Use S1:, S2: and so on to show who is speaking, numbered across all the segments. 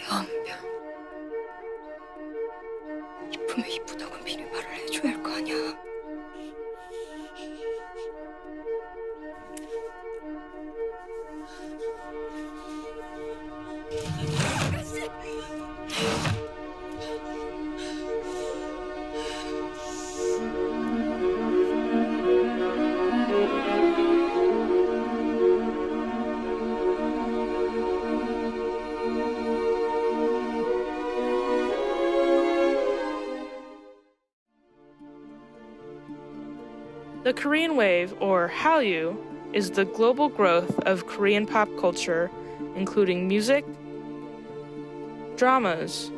S1: 연병. 이쁘면 이쁘다고 미리 말을 해줘야 할 거 아니야.
S2: The Korean wave, or Hallyu, is the global growth of Korean pop culture, including music, dramas,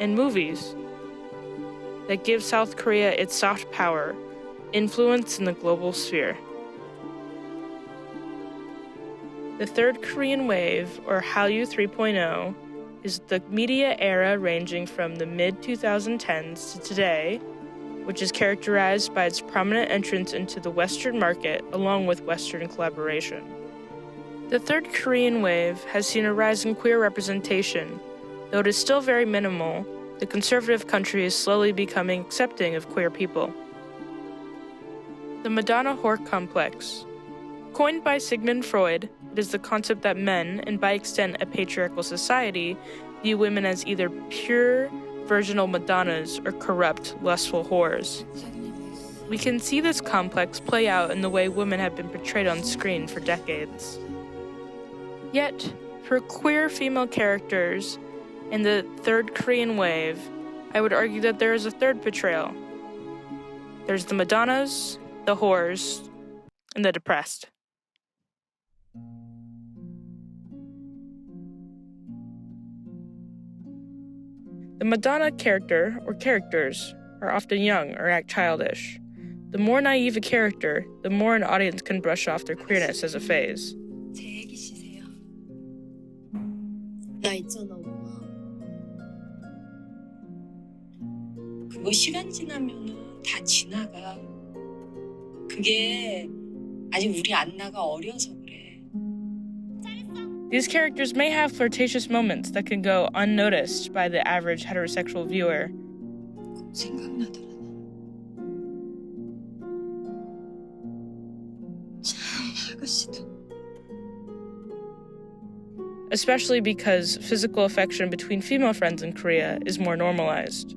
S2: and movies that give South Korea its soft power, influence in the global sphere. The third Korean wave, or Hallyu 3.0, is the media era ranging from the mid-2010s to today, which is characterized by its prominent entrance into the Western market along with Western collaboration. The third Korean wave has seen a rise in queer representation. Though it is still very minimal, the conservative country is slowly becoming accepting of queer people. The Madonna-Whore Complex. Coined by Sigmund Freud, it is the concept that men, and by extent a patriarchal society, view women as either pure, virginal Madonnas or corrupt, lustful whores. We can see this complex play out in the way women have been portrayed on screen for decades. Yet, for queer female characters in the third Korean wave, I would argue that there is a third portrayal. There's the Madonnas, the whores, and the depressed. The Madonna character, or characters, are often young or act childish. The more naive a character, the more an audience can brush off their queerness as a phase.
S1: 제 애기시세요? 나 있잖아, 엄마. 그거 시간 지나면은 다 지나가. 그게 아직 우리 안나가 어려서 그래.
S2: These characters may have flirtatious moments that can go unnoticed by the average heterosexual viewer.
S1: 생각나더라. 참 아가씨도.
S2: Especially because physical affection between female friends in Korea is more normalized.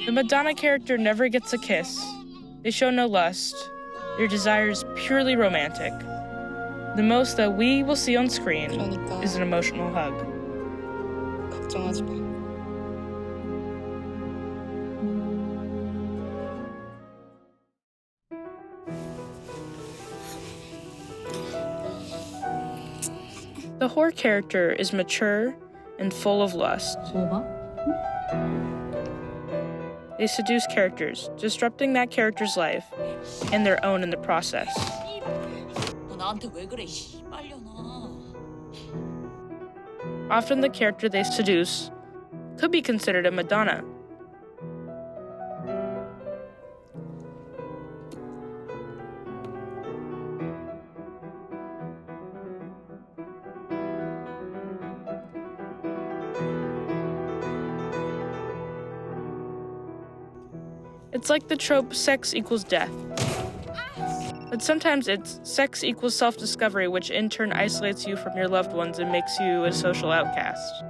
S2: The Madonna character never gets a kiss. They show no lust. Their desire is purely romantic. The most that we will see on screen is an emotional hug.
S1: 걱정하지 마.
S2: The whore character is mature and full of lust. They seduce characters, disrupting that character's life and their own in the process.
S1: 나한테 왜 그래, 씨발려나.
S2: Often the character they seduce could be considered a Madonna. It's like the trope sex equals death. But sometimes it's sex equals self-discovery, which in turn isolates you from your loved ones and makes you a social outcast.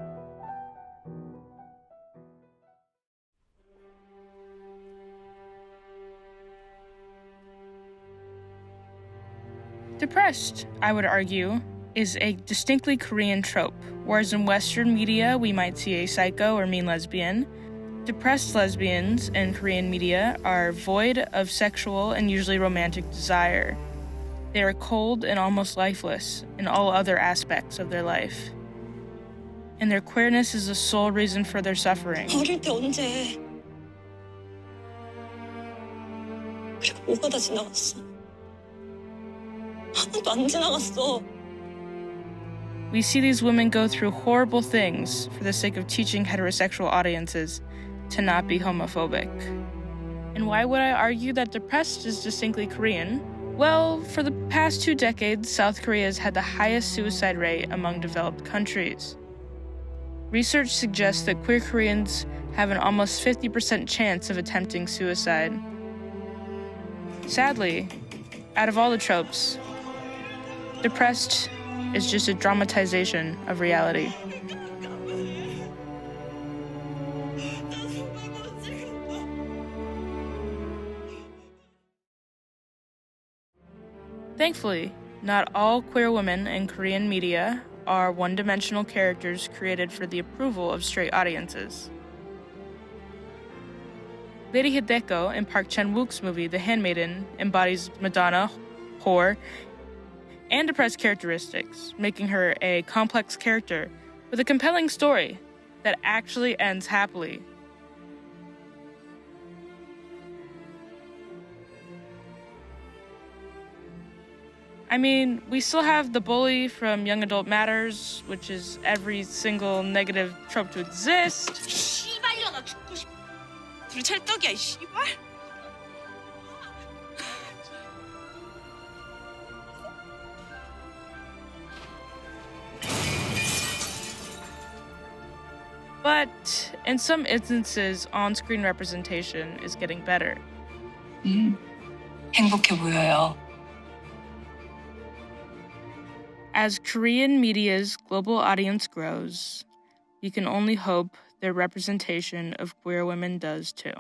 S2: Depressed, I would argue, is a distinctly Korean trope, whereas in Western media we might see a psycho or mean lesbian. Depressed lesbians in Korean media are void of sexual and usually romantic desire. They are cold and almost lifeless in all other aspects of their life. And their queerness is the sole reason for their suffering.
S1: 어릴 때 언제? 그리고 뭐가 다 지나갔어? 하나도 안 지나갔어.
S2: We see these women go through horrible things for the sake of teaching heterosexual audiences to not be homophobic. And why would I argue that depressed is distinctly Korean? Well, for the past 2 decades, South Korea has had the highest suicide rate among developed countries. Research suggests that queer Koreans have an almost 50% chance of attempting suicide. Sadly, out of all the tropes, depressed is just a dramatization of reality. Thankfully, not all queer women in Korean media are one-dimensional characters created for the approval of straight audiences. Lady Hideko in Park Chan-wook's movie The Handmaiden embodies Madonna-Whore and depressed characteristics, making her a complex character with a compelling story that actually ends happily. I mean, we still have the bully from Young Adult Matters, which is every single negative trope to exist.
S1: 씨발려나 죽고 싶어. 둘이 찰떡이야, 이 씨발.
S2: But in some instances, on-screen representation is getting better.
S1: 행복해 보여요.
S2: As Korean media's global audience grows, you can only hope their representation of queer women does too.